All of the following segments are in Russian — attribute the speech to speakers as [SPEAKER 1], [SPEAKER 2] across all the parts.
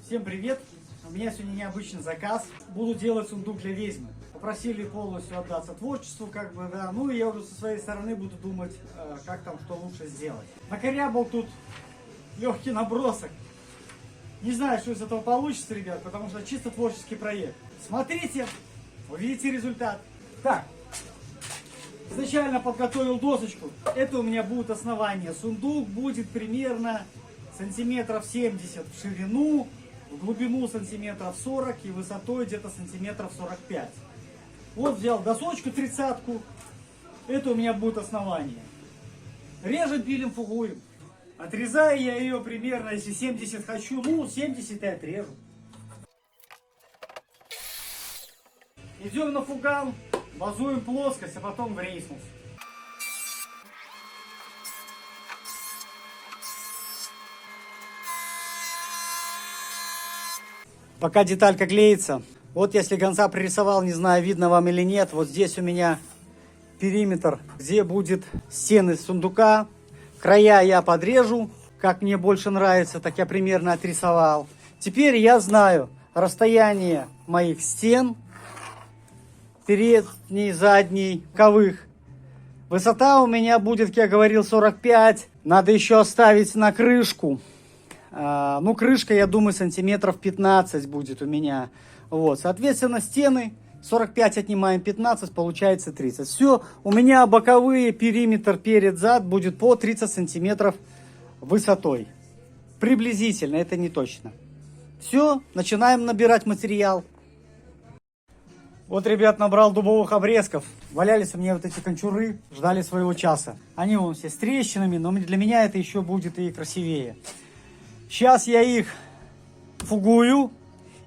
[SPEAKER 1] Всем привет! У меня сегодня необычный заказ. Буду делать сундук для ведьмы. Попросили полностью отдаться творчеству, как бы, да. Ну и я уже со своей стороны буду думать, как там, что лучше сделать. Накорябал тут легкий набросок. Не знаю, что из этого получится, ребят, потому что чисто творческий проект. Смотрите, увидите результат. Так, изначально подготовил досочку. Это у меня будет основание. Сундук будет примерно сантиметров 70 в ширину, в глубину сантиметров 40 и высотой где-то сантиметров 45. Вот взял досочку 30-ку. Это у меня будет основание. Режем, пилим, фугуем. Отрезаю я ее примерно, если 70 хочу, ну 70 и отрежу. Идем на фугал, базуем плоскость, а потом в рейснус. Пока деталька клеится, вот я слегонца пририсовал, не знаю, видно вам или нет, вот здесь у меня периметр, где будет стены сундука. Края я подрежу, как мне больше нравится, так я примерно отрисовал. Теперь я знаю расстояние моих стен, передней, задней, боковых. Высота у меня будет, как я говорил, 45. Надо еще оставить на крышку. Ну, крышка, я думаю, сантиметров 15 будет у меня. Вот, соответственно, стены 45 отнимаем 15, получается 30. Все, у меня боковые, периметр перед-зад будет по 30 сантиметров высотой. Приблизительно, это не точно. Все, начинаем набирать материал. Вот, ребят, набрал дубовых обрезков. Валялись у меня вот эти кончуры, ждали своего часа. Они вон все с трещинами, но для меня это еще будет и красивее. Сейчас я их фугую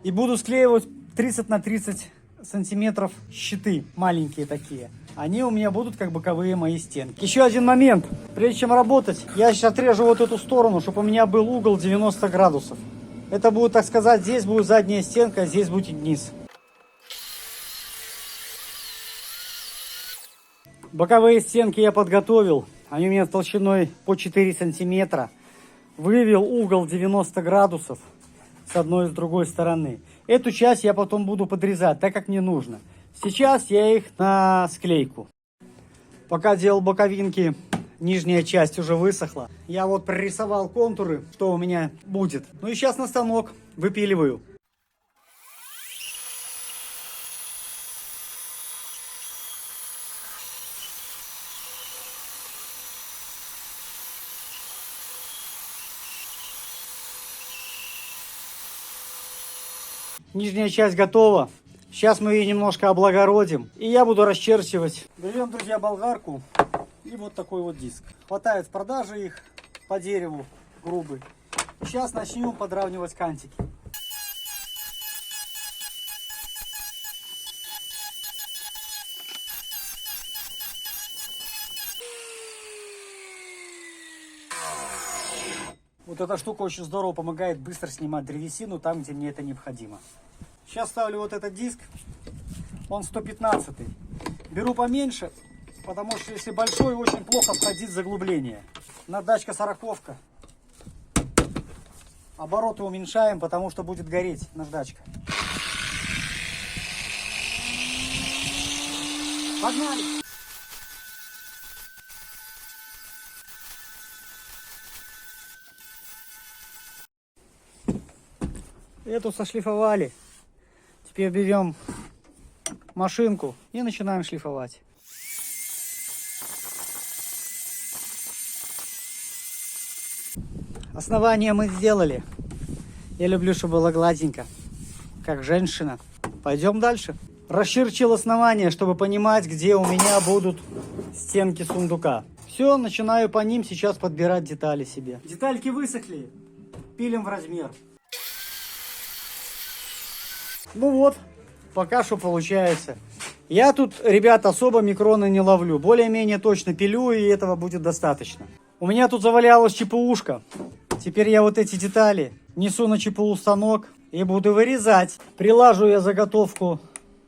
[SPEAKER 1] и буду склеивать 30 на 30 сантиметров щиты, маленькие такие. Они у меня будут как боковые мои стенки. Еще один момент. Прежде чем работать, я сейчас отрежу вот эту сторону, чтобы у меня был угол 90 градусов. Это будет, так сказать, здесь будет задняя стенка, а здесь будет низ. Боковые стенки я подготовил. Они у меня толщиной по 4 сантиметра. Вывел угол 90 градусов с одной и с другой стороны. Эту часть я потом буду подрезать, так как мне нужно. Сейчас я их на склейку. Пока делал боковинки, нижняя часть уже высохла. Я вот прорисовал контуры, что у меня будет. Ну и сейчас на станок выпиливаю. Нижняя часть готова. Сейчас мы ее немножко облагородим. И я буду расчерчивать. Берем, друзья, болгарку. И вот такой вот диск. Хватает в продаже их по дереву грубый. Сейчас начнем подравнивать кантики. Вот эта штука очень здорово помогает быстро снимать древесину там, где мне это необходимо. Сейчас ставлю вот этот диск. Он 115. Беру поменьше, потому что если большой, очень плохо входить в заглубление. Наждачка 40-ка. Обороты уменьшаем, потому что будет гореть наждачка. Погнали! Эту сошлифовали. Теперь берем машинку и начинаем шлифовать. Основание мы сделали. Я люблю, чтобы было гладенько, как женщина. Пойдем дальше. Расчерчил основание, чтобы понимать, где у меня будут стенки сундука. Все, начинаю по ним сейчас подбирать детали себе. Детальки высохли. Пилим в размер. Ну вот, пока что получается. Я тут, ребят, особо микроны не ловлю. Более-менее точно пилю, и этого будет достаточно. У меня тут завалялась ЧПУшка. Теперь я вот эти детали несу на ЧПУ станок и буду вырезать. Прилажу я заготовку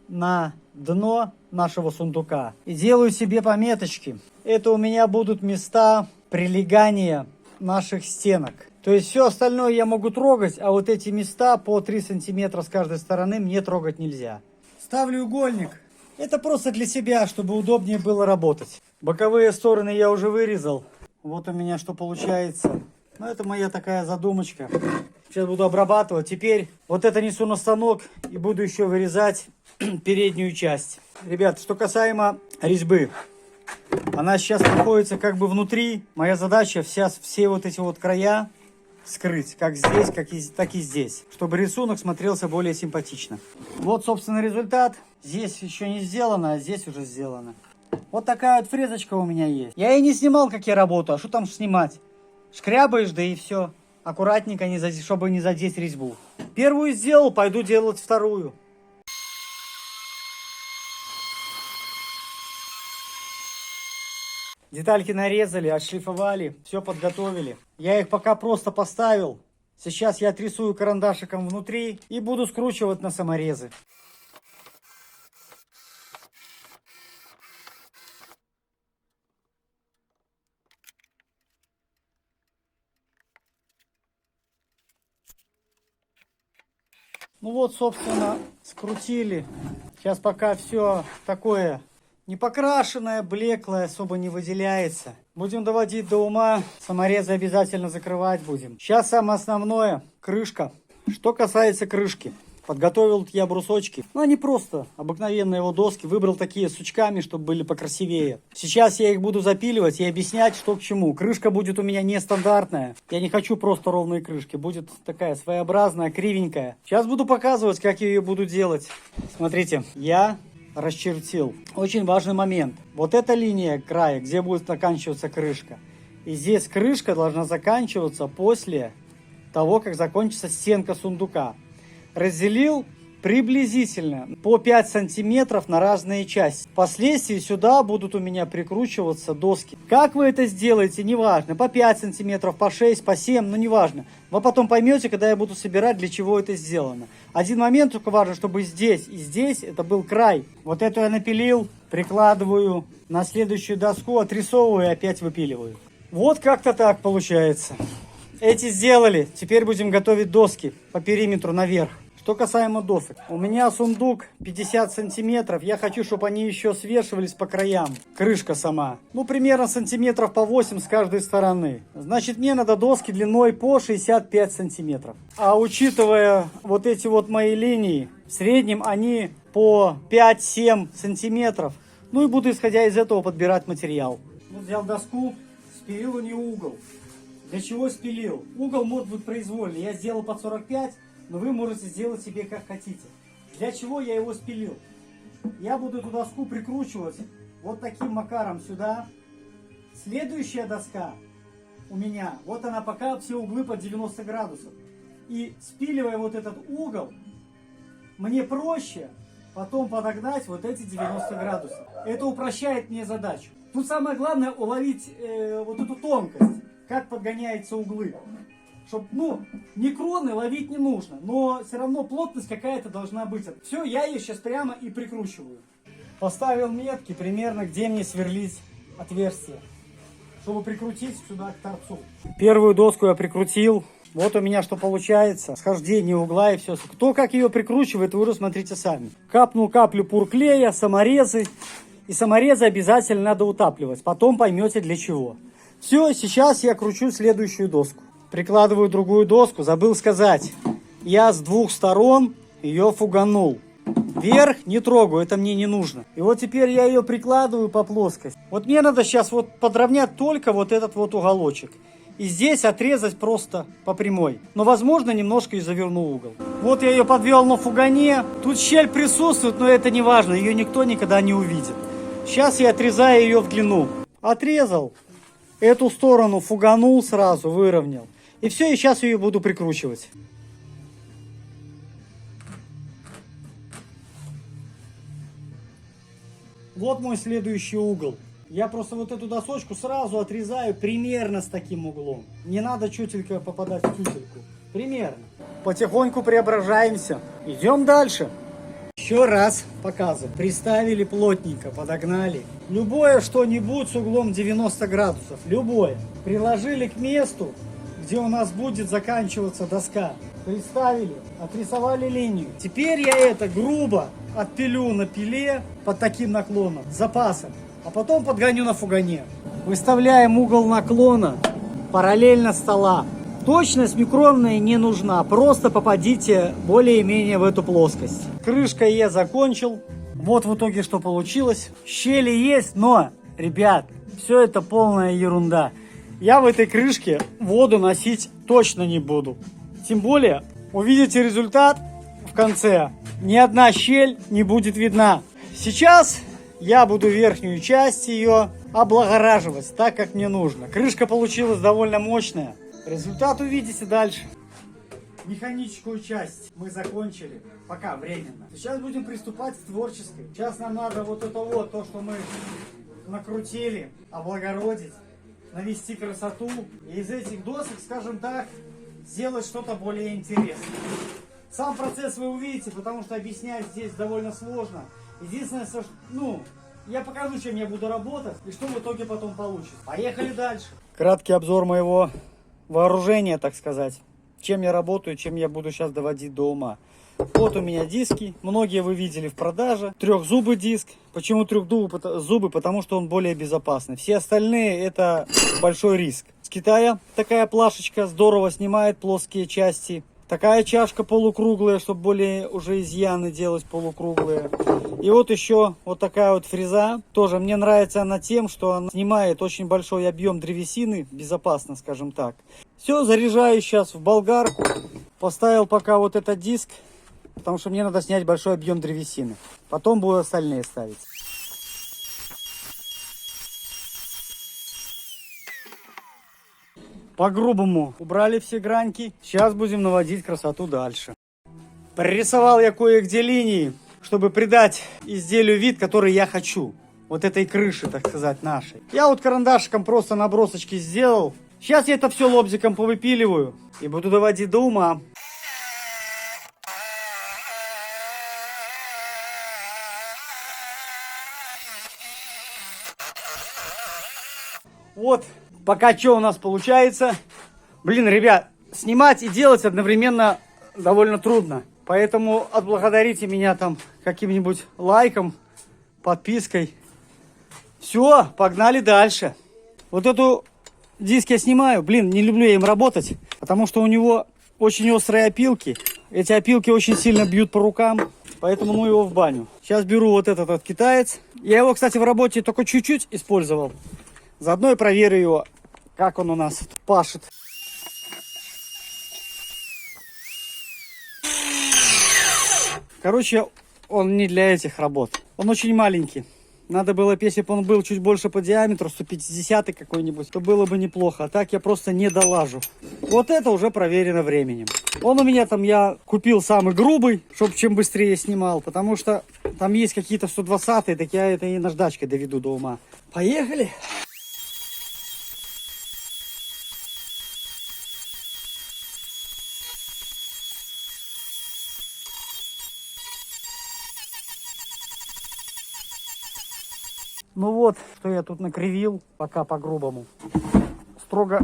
[SPEAKER 1] на дно нашего сундука и делаю себе пометочки. Это у меня будут места прилегания наших стенок. То есть все остальное я могу трогать, а вот эти места по 3 сантиметра с каждой стороны мне трогать нельзя. Ставлю угольник. Это просто для себя, чтобы удобнее было работать. Боковые стороны я уже вырезал. Вот у меня что получается. Ну, это моя такая задумочка. Сейчас буду обрабатывать. Теперь вот это несу на станок и буду еще вырезать переднюю часть. Ребят, что касаемо резьбы. Она сейчас находится как бы внутри. Моя задача все вот эти вот края скрыть. Как здесь, так и здесь. Чтобы рисунок смотрелся более симпатично. Вот, собственно, результат. Здесь еще не сделано, а здесь уже сделано. Вот такая вот фрезочка у меня есть. Я и не снимал, как я работаю. А что там снимать? Шкрябаешь, да и все. Аккуратненько, чтобы не задеть резьбу. Первую сделал, пойду делать вторую. Детальки нарезали, отшлифовали, все подготовили. Я их пока просто поставил. Сейчас я отрисую карандашиком внутри и буду скручивать на саморезы. Ну вот, собственно, скрутили. Сейчас пока все такое не покрашенное, блеклое, особо не выделяется. Будем доводить до ума. Саморезы обязательно закрывать будем. Сейчас самое основное — крышка. Что касается крышки. Подготовил я брусочки. Ну, они просто обыкновенные его доски. Выбрал такие с сучками, чтобы были покрасивее. Сейчас я их буду запиливать и объяснять, что к чему. Крышка будет у меня нестандартная. Я не хочу просто ровные крышки. Будет такая своеобразная, кривенькая. Сейчас буду показывать, как я ее буду делать. Смотрите, я расчертил. Очень важный момент. Вот эта линия края, где будет заканчиваться крышка. И здесь крышка должна заканчиваться после того, как закончится стенка сундука. Разделил приблизительно по 5 сантиметров на разные части. Впоследствии сюда будут у меня прикручиваться доски. Как вы это сделаете, неважно. По 5 сантиметров, по 6, по 7, ну неважно. Вы потом поймете, когда я буду собирать, для чего это сделано. Один момент только важно, чтобы здесь и здесь это был край. Вот эту я напилил, прикладываю на следующую доску, отрисовываю и опять выпиливаю. Вот как-то так получается. Эти сделали. Теперь будем готовить доски по периметру наверх. Что касаемо досок. У меня сундук 50 сантиметров. Я хочу, чтобы они еще свешивались по краям. Крышка сама. Ну, примерно сантиметров по 8 с каждой стороны. Значит, мне надо доски длиной по 65 сантиметров. А учитывая вот эти вот мои линии, в среднем они по 5-7 сантиметров. Ну и буду, исходя из этого, подбирать материал. Вот взял доску, спилил у нее угол. Для чего спилил? Угол может быть произвольный. Я сделал под 45, но вы можете сделать себе как хотите. Для чего я его спилил? Я буду эту доску прикручивать вот таким макаром сюда. Следующая доска у меня, вот она пока все углы под 90 градусов. И спиливая вот этот угол, мне проще потом подогнать вот эти 90 градусов. Это упрощает мне задачу. Тут самое главное уловить вот эту тонкость. Как подгоняются углы. Чтоб, не кроны ловить не нужно, но все равно плотность какая-то должна быть. Все, я ее сейчас прямо и прикручиваю. Поставил метки примерно, где мне сверлить отверстие, чтобы прикрутить сюда к торцу. Первую доску я прикрутил. Вот у меня что получается. Схождение угла и все. Кто как ее прикручивает, вы уже смотрите сами. Капнул каплю пурклея, саморезы. И саморезы обязательно надо утапливать. Потом поймете для чего. Все, сейчас я кручу следующую доску. Прикладываю другую доску. Забыл сказать, я с двух сторон ее фуганул. Вверх не трогаю, это мне не нужно. И вот теперь я ее прикладываю по плоскости. Вот мне надо сейчас вот подровнять только вот этот вот уголочек. И здесь отрезать просто по прямой. Но возможно немножко и заверну угол. Вот я ее подвел на фугане. Тут щель присутствует, но это не важно. Ее никто никогда не увидит. Сейчас я отрезаю ее в длину. Отрезал. Эту сторону фуганул сразу, выровнял. И все, и сейчас ее буду прикручивать. Вот мой следующий угол. Я просто вот эту досочку сразу отрезаю примерно с таким углом. Не надо чутелько попадать в тютельку. Примерно. Потихоньку преображаемся. Идем дальше. Еще раз показываю. Приставили плотненько, подогнали. Любое что-нибудь с углом 90 градусов. Любое. Приложили к месту, где у нас будет заканчиваться доска. Приставили, отрисовали линию. Теперь я это грубо отпилю на пиле под таким наклоном, с запасом. А потом подгоню на фугане. Выставляем угол наклона параллельно стола. Точность микронная не нужна, просто попадите более-менее в эту плоскость. Крышкой я закончил. Вот в итоге что получилось. Щели есть, но, ребят, все это полная ерунда. Я в этой крышке воду носить точно не буду. Тем более, увидите результат в конце. Ни одна щель не будет видна. Сейчас я буду верхнюю часть ее облагораживать так, как мне нужно. Крышка получилась довольно мощная. Результат увидите дальше. Механическую часть мы закончили, пока временно. Сейчас будем приступать к творческой. Сейчас нам надо вот это вот, то, что мы накрутили, облагородить, навести красоту. И из этих досок, скажем так, сделать что-то более интересное. Сам процесс вы увидите, потому что объяснять здесь довольно сложно. Единственное, я покажу, чем я буду работать и что в итоге потом получится. Поехали дальше. Краткий обзор моего вооружения, так сказать. Чем я работаю, чем я буду сейчас доводить до ума. Вот у меня диски. Многие вы видели в продаже. Трехзубый диск. Почему трехзубый? Потому что он более безопасный. Все остальные это большой риск. С Китая такая плашечка здорово снимает плоские части. Такая чашка полукруглая, чтобы более уже изъяны делать полукруглые. И вот еще вот такая вот фреза. Тоже мне нравится она тем, что она снимает очень большой объем древесины. Безопасно, скажем так. Все, заряжаю сейчас в болгарку. Поставил пока вот этот диск, потому что мне надо снять большой объем древесины. Потом буду остальные ставить. По-грубому убрали все граньки. Сейчас будем наводить красоту дальше. Прорисовал я кое-где линии, чтобы придать изделию вид, который я хочу. Вот этой крыши, так сказать, нашей. Я вот карандашиком просто набросочки сделал. Сейчас я это все лобзиком повыпиливаю и буду доводить до ума. Вот, пока что у нас получается. Блин, ребят, снимать и делать одновременно довольно трудно. Поэтому отблагодарите меня там каким-нибудь лайком, подпиской. Все, погнали дальше. Вот эту диск я снимаю. Блин, не люблю я им работать, потому что у него очень острые опилки. Эти опилки очень сильно бьют по рукам, поэтому ну его в баню. Сейчас беру вот этот вот китаец. Я его, кстати, в работе только чуть-чуть использовал. Заодно и проверю его, как он у нас пашет. Короче, он не для этих работ. Он очень маленький. Надо было, если бы он был чуть больше по диаметру, 150 какой-нибудь, то было бы неплохо. А так я просто не долажу. Вот это уже проверено временем. Он у меня там, я купил самый грубый, чтобы чем быстрее снимал. Потому что там есть какие-то 120-е, так я это и наждачкой доведу до ума. Поехали! Ну вот, что я тут накривил, пока по-грубому. Строго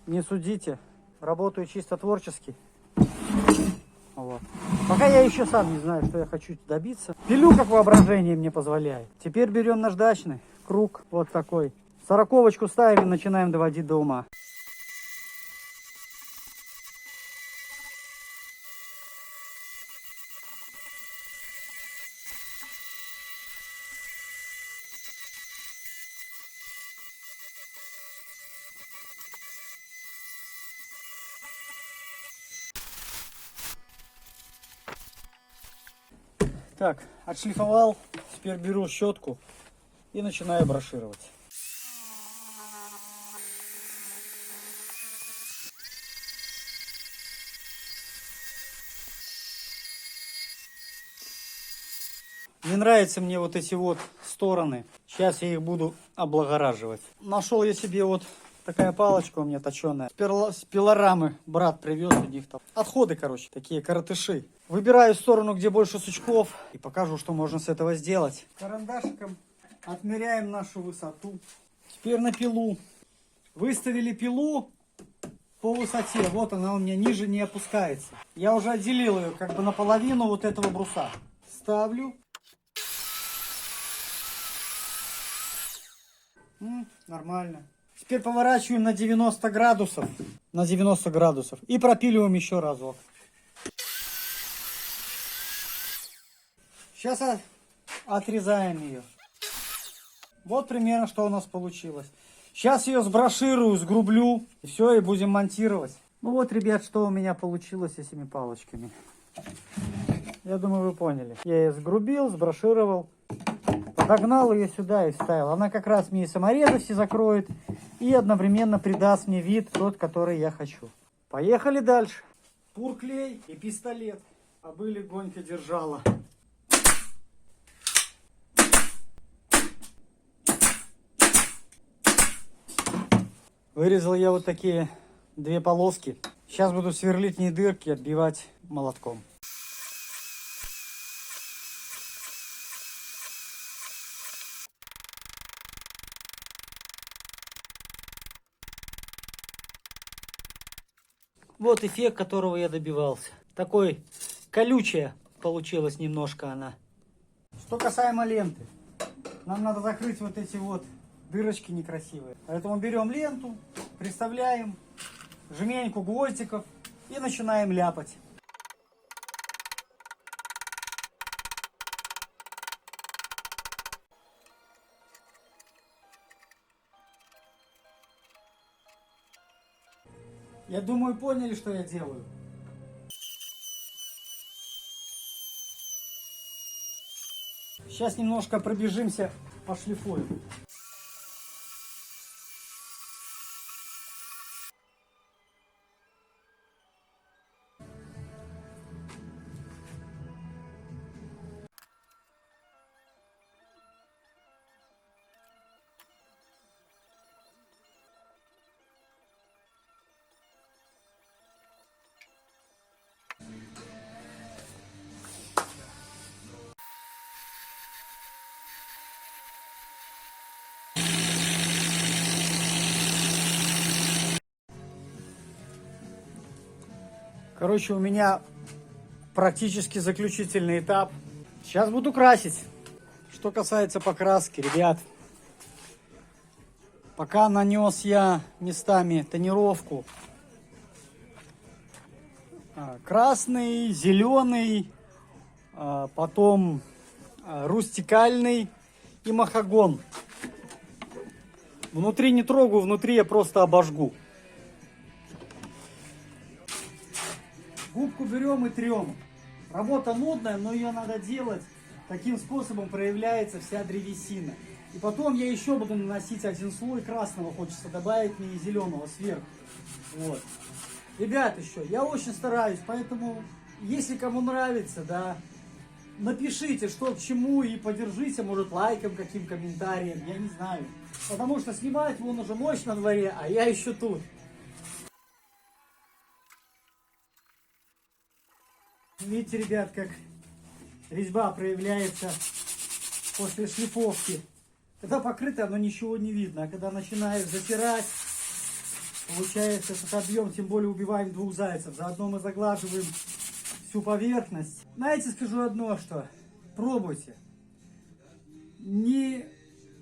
[SPEAKER 1] не судите. Работаю чисто творчески. Вот. Пока я еще сам не знаю, что я хочу добиться. Пилю, как воображение мне позволяет. Теперь берем наждачный круг, вот такой. 40-очку ставим и начинаем доводить до ума. Так, отшлифовал, теперь беру щетку и начинаю брошировать. Не нравятся мне вот эти вот стороны. Сейчас я их буду облагораживать. Нашел я себе вот такая палочка у меня точеная. С пилорамы брат привез у них там. Отходы, короче, такие коротыши. Выбираю сторону, где больше сучков. И покажу, что можно с этого сделать. Карандашиком отмеряем нашу высоту. Теперь на пилу. Выставили пилу по высоте. Вот она у меня ниже не опускается. Я уже отделил ее как бы наполовину вот этого бруса. Ставлю. Нормально. Теперь поворачиваем на 90 градусов. На 90 градусов. И пропиливаем еще разок. Сейчас отрезаем ее. Вот примерно что у нас получилось. Сейчас ее сброширую, сгрублю. И все, и будем монтировать. Ну вот, ребят, что у меня получилось с этими палочками. Я думаю, вы поняли. Я ее сгрубил, сброшировал. Подогнал ее сюда и вставил. Она как раз мне и саморезы все закроет. И одновременно придаст мне вид тот, который я хочу. Поехали дальше. Пурклей и пистолет. А были гонька держала. Вырезал я вот такие две полоски. Сейчас буду сверлить в ней дырки и отбивать молотком. Вот эффект, которого я добивался. Такой колючая получилась немножко она. Что касаемо ленты. Нам надо закрыть вот эти вот дырочки некрасивые. Поэтому берем ленту, приставляем жменьку гвоздиков и начинаем ляпать. Я думаю, поняли, что я делаю. Сейчас немножко пробежимся, пошлифуем. Короче, у меня практически заключительный этап. Сейчас буду красить. Что касается покраски, ребят, пока нанес я местами тонировку, красный, зеленый, потом рустикальный и махагон. Внутри не трогаю, внутри я просто обожгу. Губку берем и трем. Работа нудная, но ее надо делать. Таким способом проявляется вся древесина. И потом я еще буду наносить один слой красного, хочется добавить мне и зеленого сверху. Вот. Ребят, еще, я очень стараюсь, поэтому, если кому нравится, да, напишите, что к чему, и поддержите, может, лайком, каким комментарием, я не знаю. Потому что снимать вон уже ночь на дворе, а я еще тут. Видите, ребят, как резьба проявляется после шлифовки. Когда покрыто, оно ничего не видно. А когда начинаешь затирать, получается этот объем, тем более убиваем двух зайцев. Заодно мы заглаживаем всю поверхность. Знаете, скажу одно, что пробуйте. Не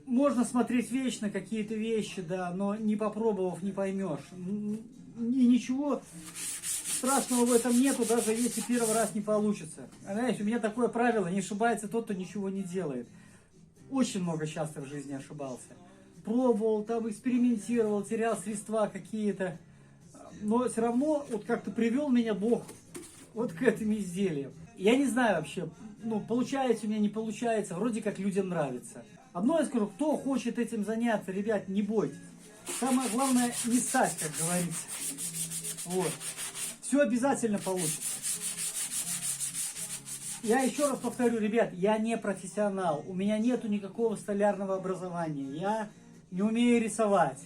[SPEAKER 1] можно смотреть вечно какие-то вещи, да, но не попробовав, не поймешь. И ничего страшного в этом нету, даже если первый раз не получится. Знаете, у меня такое правило: не ошибается тот, кто ничего не делает. Очень много часто в жизни ошибался. Пробовал, там экспериментировал, терял средства какие-то. Но все равно вот как-то привел меня Бог вот к этим изделиям. Я не знаю вообще, ну, получается у меня, не получается. Вроде как людям нравится. Одно я скажу: кто хочет этим заняться, ребят, не бойтесь. Самое главное не ссать, как говорится. Вот. Все обязательно получится. Я еще раз повторю, ребят, я не профессионал. У меня нету никакого столярного образования. Я не умею рисовать.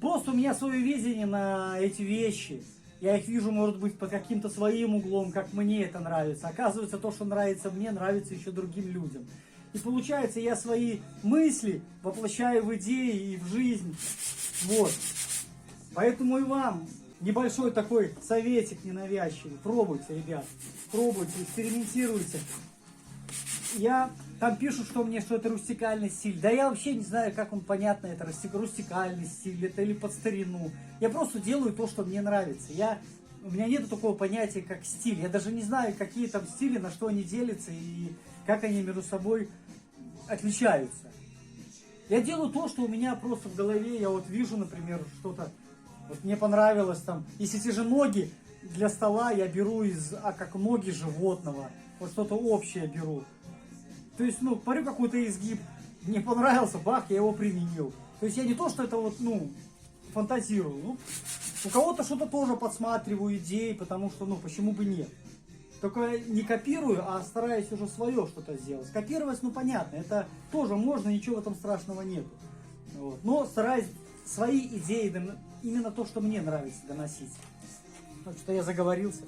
[SPEAKER 1] Просто у меня свое видение на эти вещи. Я их вижу, может быть, под каким-то своим углом, как мне это нравится. Оказывается, то, что нравится мне, нравится еще другим людям. И получается, я свои мысли воплощаю в идеи и в жизнь. Вот. Поэтому и вам небольшой такой советик ненавязчивый. Пробуйте, ребят, пробуйте, экспериментируйте. Там пишут, что это рустикальный стиль. Да я вообще не знаю, как он понятно, это рустикальный стиль, это или под старину. Я просто делаю то, что мне нравится. У меня нет такого понятия, как стиль. Я даже не знаю, какие там стили, на что они делятся и как они между собой отличаются. Я делаю то, что у меня просто в голове. Я вот вижу, например, что-то, вот мне понравилось там. Если те же ноги для стола я беру как ноги животного. Вот что-то общее беру. То есть, парю какой-то изгиб, мне понравился, бах, я его применил. То есть я не то, что это фантазирую. У кого-то что-то тоже подсматриваю, идеи, потому что, почему бы нет. Только не копирую, а стараюсь уже свое что-то сделать. Скопировать, понятно, это тоже можно, ничего в этом страшного нет. Вот. Но стараюсь свои идеи, именно то, что мне нравится, доносить. Так что я заговорился.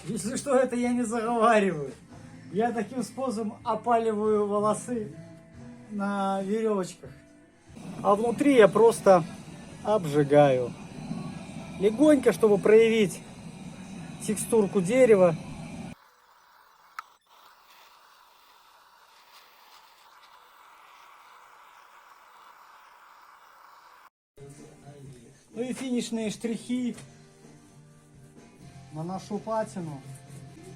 [SPEAKER 1] Если что, это я не заговариваю. Я таким способом опаливаю волосы на веревочках. А внутри я просто обжигаю. Легонько, чтобы проявить текстурку дерева. Ну и финишные штрихи. Наношу патину.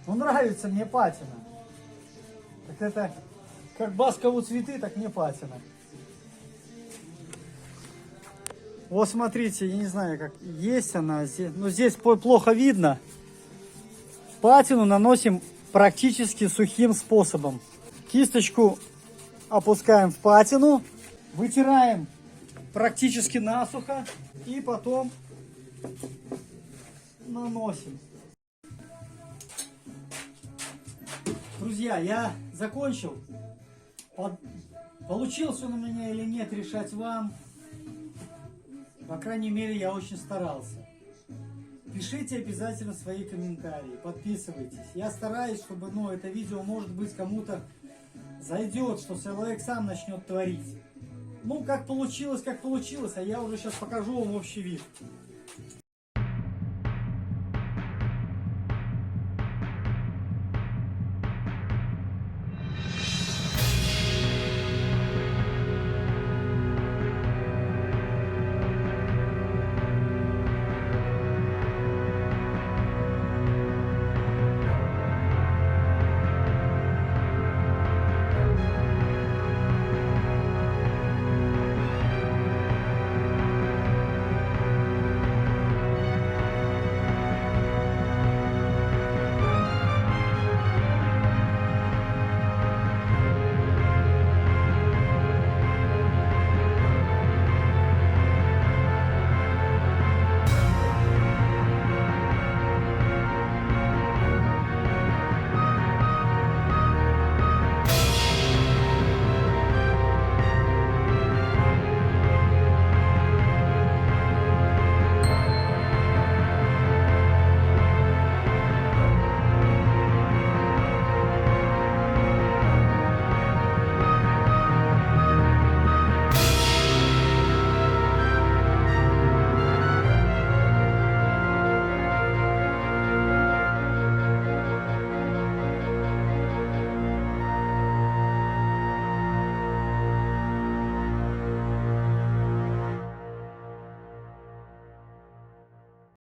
[SPEAKER 1] Нравится мне патина. Так это как баскову цветы, так мне патина. Вот смотрите, я не знаю, как есть она здесь. Но здесь плохо видно. Патину наносим практически сухим способом. Кисточку опускаем в патину, вытираем практически насухо и потом наносим. Друзья, я закончил. Получилось он у меня или нет, решать вам. По крайней мере, я очень старался. Пишите обязательно свои комментарии, подписывайтесь. Я стараюсь, чтобы это видео, может быть, кому-то зайдет, что человек сам начнет творить. Как получилось, а я уже сейчас покажу вам общий вид.